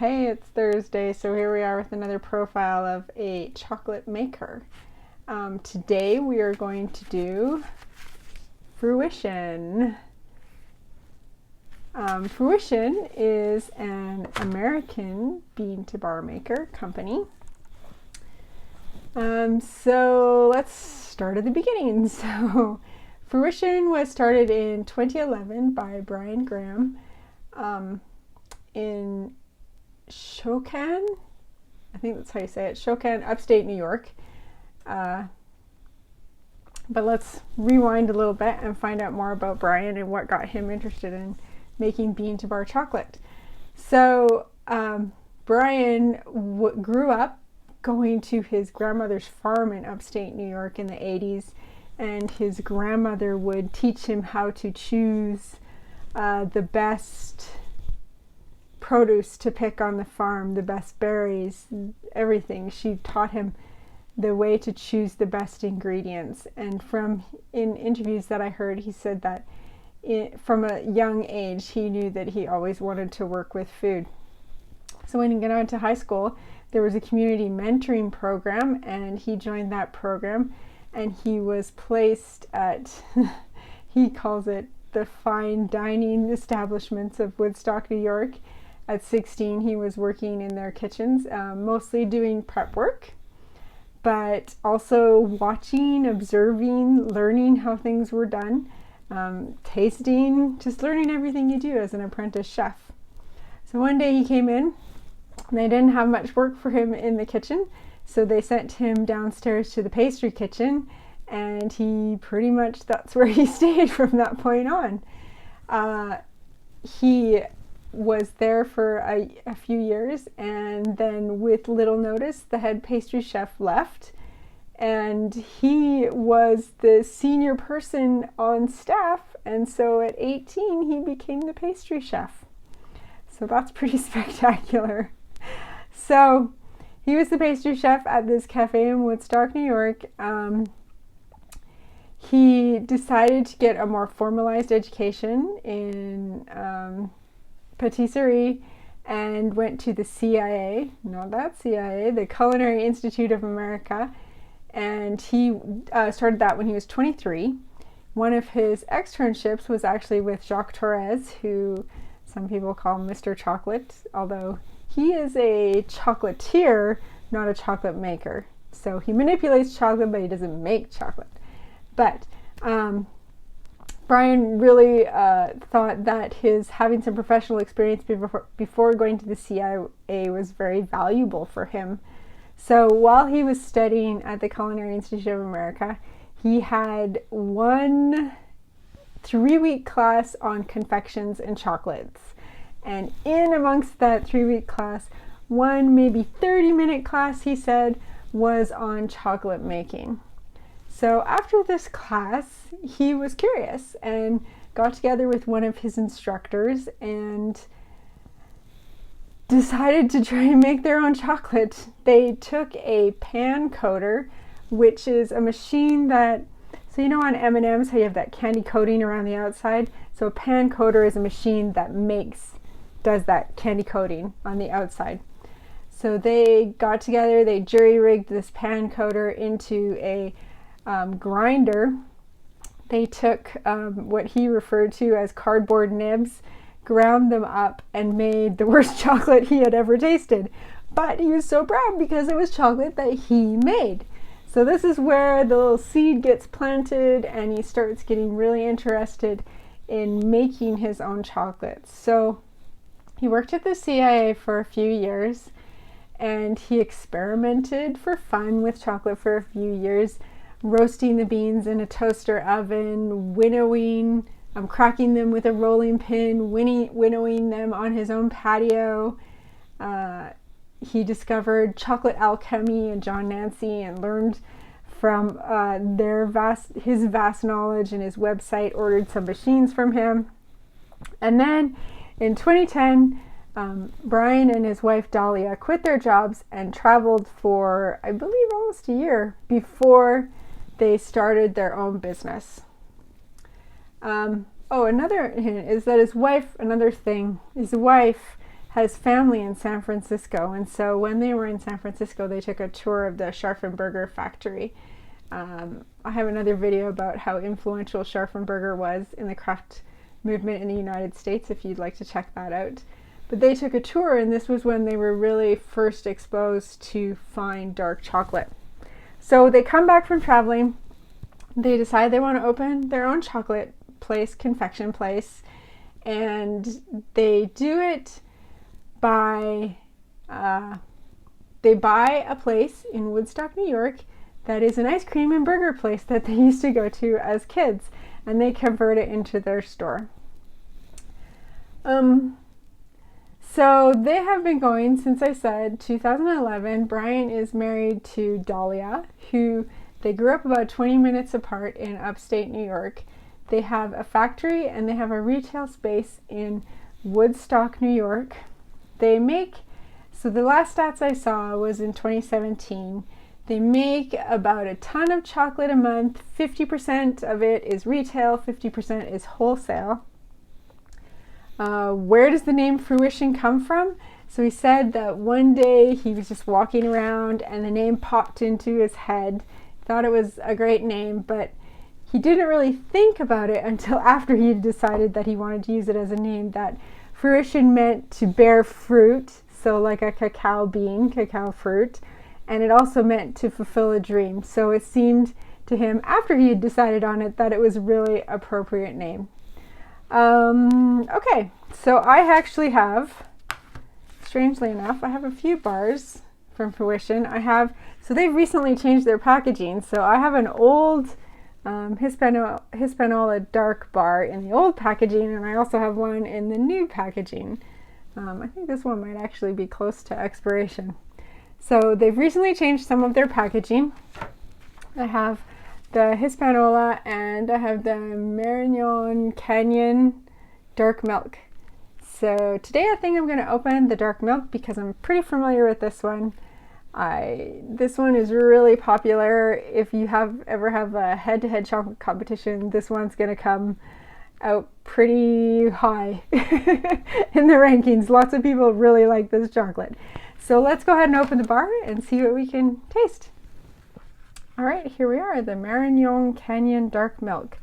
Hey, it's Thursday, so here we are with another profile of a chocolate maker. Today we are going to do Fruition. Fruition is an American bean-to-bar maker company. So let's start at the beginning. So Fruition was started in 2011 by Bryan Graham in Shokan, I think that's how you say it, Shokan, upstate New York. But let's rewind a little bit and find out more about Bryan and what got him interested in making bean-to-bar chocolate. So Bryan grew up going to his grandmother's farm in upstate New York in the 80s, and his grandmother would teach him how to choose the best produce to pick on the farm, the best berries, everything. She taught him the way to choose the best ingredients. And in interviews that I heard, he said that from a young age he knew that he always wanted to work with food. So when he got out to high school, there was a community mentoring program, and he joined that program, and he was placed at he calls it the fine dining establishments of Woodstock, New York. At 16, he was working in their kitchens, mostly doing prep work, but also watching, observing, learning how things were done, tasting, just learning everything you do as an apprentice chef. So one day he came in, and they didn't have much work for him in the kitchen, so they sent him downstairs to the pastry kitchen, and that's where he stayed from that point on. He was there for a few years, and then with little notice the head pastry chef left, and he was the senior person on staff, and so at 18 he became the pastry chef. So that's pretty spectacular. So he was the pastry chef at this cafe in Woodstock, New York. He decided to get a more formalized education in patisserie, and went to the CIA, not that CIA, the Culinary Institute of America, and he started that when he was 23. One of his externships was actually with Jacques Torres, who some people call Mr. Chocolate, although he is a chocolatier, not a chocolate maker. So he manipulates chocolate, but he doesn't make chocolate. But Bryan really thought that his having some professional experience before going to the CIA was very valuable for him. So while he was studying at the Culinary Institute of America, he had one 3-week class on confections and chocolates. And in amongst that 3-week class, one maybe 30-minute class, he said, was on chocolate making. So after this class, he was curious and got together with one of his instructors and decided to try and make their own chocolate. They took a pan coater, which is a machine that, so you know on M&Ms how you have that candy coating around the outside? So a pan coater is a machine that does that candy coating on the outside. So they got together, they jury-rigged this pan coater into a grinder. They took what he referred to as cardboard nibs, ground them up, and made the worst chocolate he had ever tasted. But he was so proud because it was chocolate that he made. So this is where the little seed gets planted, and he starts getting really interested in making his own chocolates. So he worked at the CIA for a few years, and he experimented for fun with chocolate for a few years, roasting the beans in a toaster oven, winnowing, cracking them with a rolling pin, winnowing them on his own patio. He discovered chocolate alchemy and John Nancy, and learned from his vast knowledge, and his website ordered some machines from him. And then in 2010, Bryan and his wife Dahlia quit their jobs and traveled for, I believe, almost a year before they started their own business. Another hint is that his wife has family in San Francisco, and so when they were in San Francisco, they took a tour of the Scharfenberger factory. I have another video about how influential Scharfenberger was in the craft movement in the United States, if you'd like to check that out. But they took a tour, and this was when they were really first exposed to fine dark chocolate. So they come back from traveling, they decide they want to open their own chocolate place, confection place, and they do it by, they buy a place in Woodstock, New York, that is an ice cream and burger place that they used to go to as kids, and they convert it into their store. So they have been going since, I said, 2011. Bryan is married to Dahlia, who they grew up about 20 minutes apart in upstate New York. They have a factory and they have a retail space in Woodstock, New York. They make, so the last stats I saw was in 2017. They make about a ton of chocolate a month. 50% of it is retail, 50% is wholesale. Where does the name Fruition come from? So he said that one day he was just walking around and the name popped into his head. He thought it was a great name, but he didn't really think about it until after he had decided that he wanted to use it as a name, that Fruition meant to bear fruit, so like a cacao bean, cacao fruit, and it also meant to fulfill a dream. So it seemed to him, after he had decided on it, that it was a really appropriate name. Okay, so I actually have, strangely enough, I have a few bars from Fruition. So they've recently changed their packaging. So I have an old Hispanola dark bar in the old packaging, and I also have one in the new packaging. I think this one might actually be close to expiration. So they've recently changed some of their packaging. I have the Hispanola and I have the Maranon Canyon dark milk. So today I think I'm going to open the dark milk because I'm pretty familiar with this one. This one is really popular. If you ever have a head-to-head chocolate competition, this one's going to come out pretty high in the rankings. Lots of people really like this chocolate. So let's go ahead and open the bar and see what we can taste. All right, here we are, the Maranon Canyon dark milk.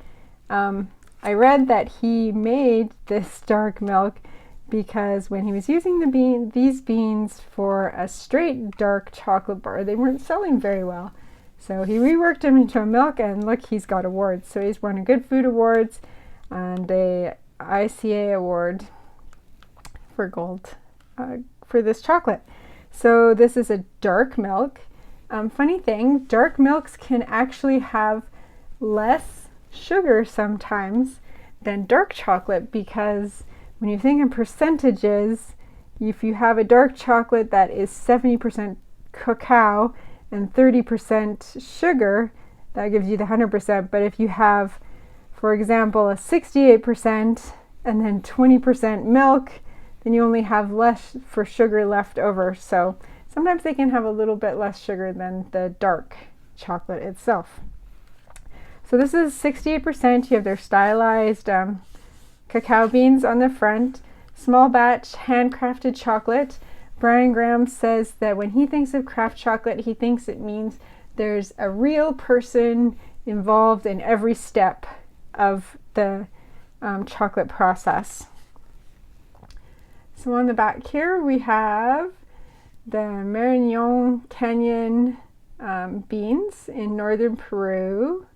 I read that he made this dark milk because when he was using these beans for a straight dark chocolate bar, they weren't selling very well. So he reworked them into a milk, and look, he's got awards. So he's won a Good Food Awards and a ICA award for gold for this chocolate. So this is a dark milk. Funny thing, dark milks can actually have less sugar sometimes than dark chocolate, because when you think in percentages, if you have a dark chocolate that is 70% cacao and 30% sugar, that gives you the 100%. But if you have, for example, a 68% and then 20% milk, then you only have less for sugar left over. So sometimes they can have a little bit less sugar than the dark chocolate itself. So this is 68%. You have their stylized cacao beans on the front. Small batch, handcrafted chocolate. Bryan Graham says that when he thinks of craft chocolate, he thinks it means there's a real person involved in every step of the chocolate process. So on the back here we have the Maranon Canyon beans in northern Peru.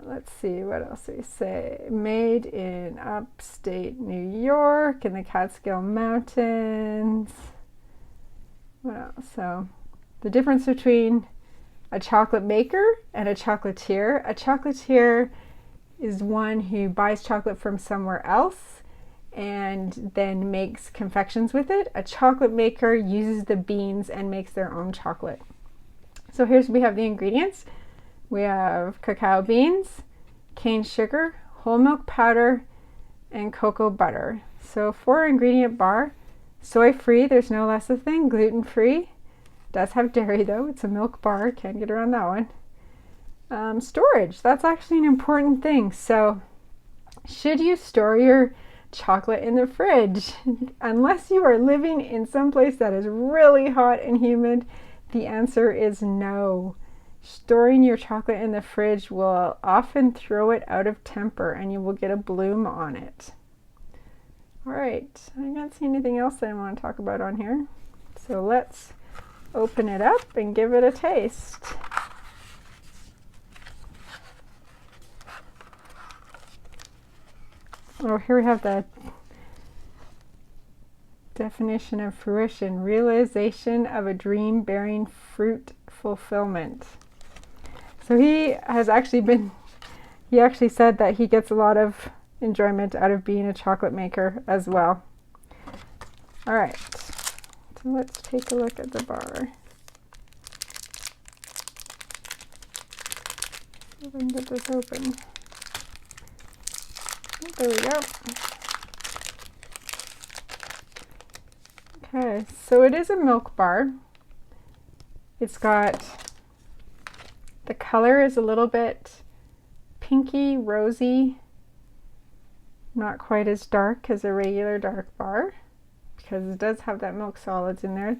Let's see, what else they say? Made in upstate New York in the Catskill Mountains. What else? So the difference between a chocolate maker and a chocolatier. A chocolatier is one who buys chocolate from somewhere else and then makes confections with it. A chocolate maker uses the beans and makes their own chocolate. So we have the ingredients. We have cacao beans, cane sugar, whole milk powder, and cocoa butter. So 4-ingredient bar, soy-free, there's no less a thing, gluten-free. Does have dairy though, it's a milk bar, can't get around that one. Storage, that's actually an important thing. So should you store your chocolate in the fridge. Unless you are living in some place that is really hot and humid, the answer is no. Storing your chocolate in the fridge will often throw it out of temper and you will get a bloom on it. All right, I don't see anything else that I want to talk about on here. So let's open it up and give it a taste. Oh, here we have the definition of fruition: realization of a dream bearing fruit fulfillment. So he actually said that he gets a lot of enjoyment out of being a chocolate maker as well. All right, so let's take a look at the bar. See if I can get this open. There we go. Okay, so it is a milk bar. It's got, the color is a little bit pinky, rosy, not quite as dark as a regular dark bar, because it does have that milk solids in there.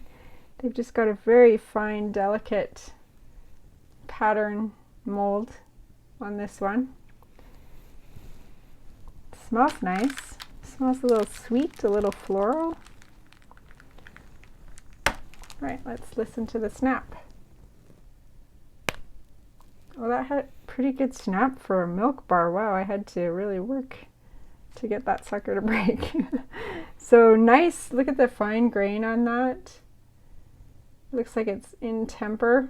They've just got a very fine, delicate pattern mold on this one. Smells nice. Smells a little sweet, a little floral. Right, let's listen to the snap. Oh, that had pretty good snap for a milk bar. Wow, I had to really work to get that sucker to break. So nice, look at the fine grain on that. Looks like it's in temper.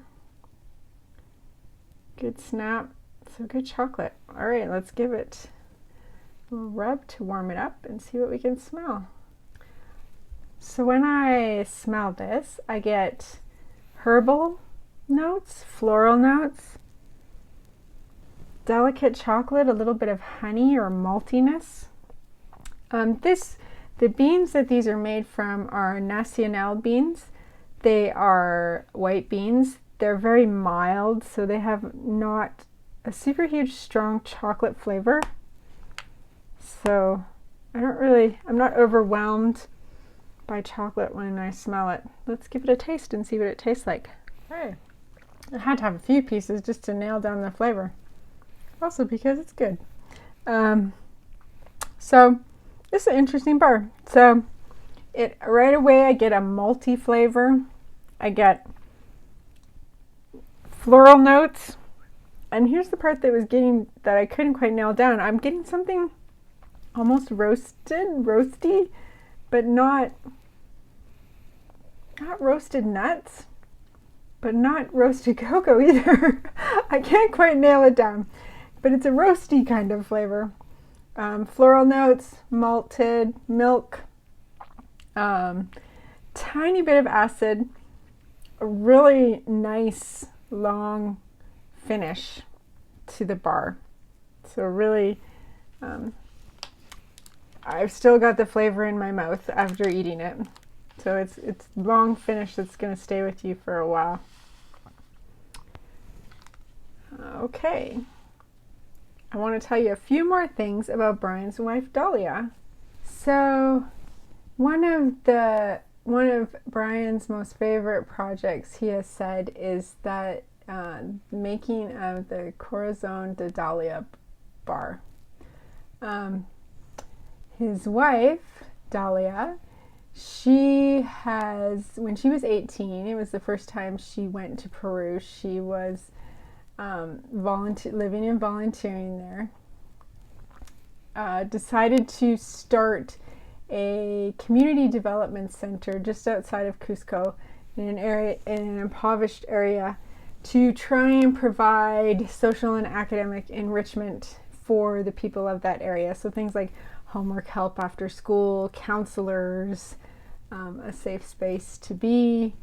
Good snap, so good chocolate. All right, let's give it a rub to warm it up and see what we can smell. So when I smell this, I get herbal notes, floral notes, delicate chocolate, a little bit of honey or maltiness. The beans that these are made from are Nacional beans. They are white beans. They're very mild, so they have not a super huge strong chocolate flavor. So I'm not overwhelmed by chocolate when I smell it. Let's give it a taste and see what it tastes like. Hey, I had to have a few pieces just to nail down the flavor. Also because it's good. So this is an interesting bar. So right away I get a malty flavor. I get floral notes. And here's the part that I couldn't quite nail down. I'm getting something almost roasty, but not roasted nuts, but not roasted cocoa either. I can't quite nail it down, but it's a roasty kind of flavor. Floral notes, malted, milk, tiny bit of acid, a really nice long finish to the bar. So really, I've still got the flavor in my mouth after eating it. So it's long finish that's going to stay with you for a while. Okay. I want to tell you a few more things about Bryan's wife, Dahlia. So one of Bryan's most favorite projects, he has said, is that making of the Corazon de Dahlia bar. His wife, Dahlia, when she was 18, it was the first time she went to Peru. She was living and volunteering there. Decided to start a community development center just outside of Cusco in an impoverished area to try and provide social and academic enrichment for the people of that area. So things like homework help after school, counselors, a safe space to be,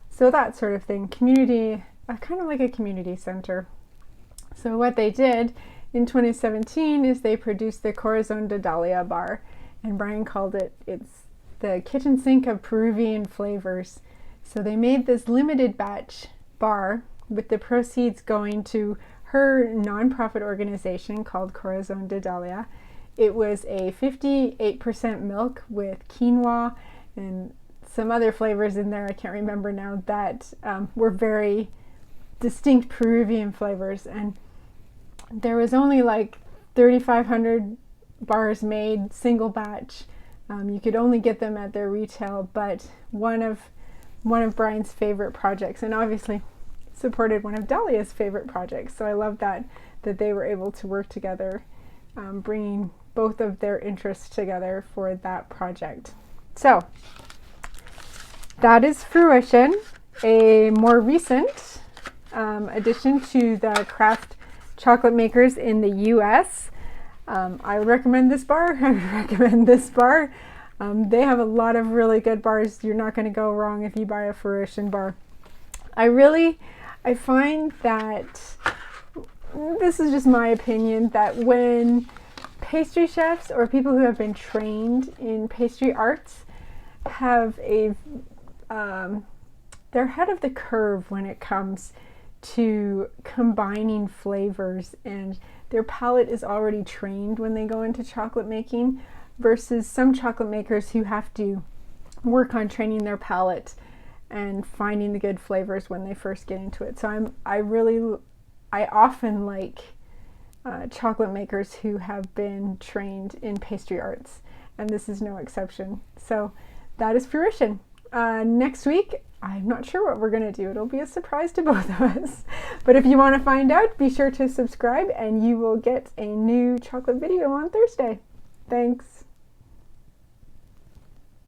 so that sort of thing. Community, kind of like a community center. So what they did in 2017 is they produced the Corazon de Dahlia bar, and Bryan called it's the kitchen sink of Peruvian flavors. So they made this limited batch bar with the proceeds going to her nonprofit organization called Corazon de Dahlia. it was a 58% milk with quinoa and some other flavors in there, I can't remember now, that were very distinct Peruvian flavors. And there was only like 3,500 bars made, single batch. You could only get them at their retail, but one of Bryan's favorite projects, and obviously supported one of Dahlia's favorite projects. So I love that they were able to work together, bringing both of their interests together for that project. So that is Fruition, a more recent addition to the craft chocolate makers in the US. I would recommend this bar. I would recommend this bar. They have a lot of really good bars. You're not going to go wrong if you buy a Fruition bar. I find that, this is just my opinion, that when pastry chefs or people who have been trained in pastry arts have they're ahead of the curve when it comes to combining flavors, and their palate is already trained when they go into chocolate making, versus some chocolate makers who have to work on training their palate and finding the good flavors when they first get into it. So I often like chocolate makers who have been trained in pastry arts, and this is no exception. So that is Fruition. Next week, I'm not sure what we're going to do. It'll be a surprise to both of us. But if you want to find out, be sure to subscribe and you will get a new chocolate video on Thursday. Thanks.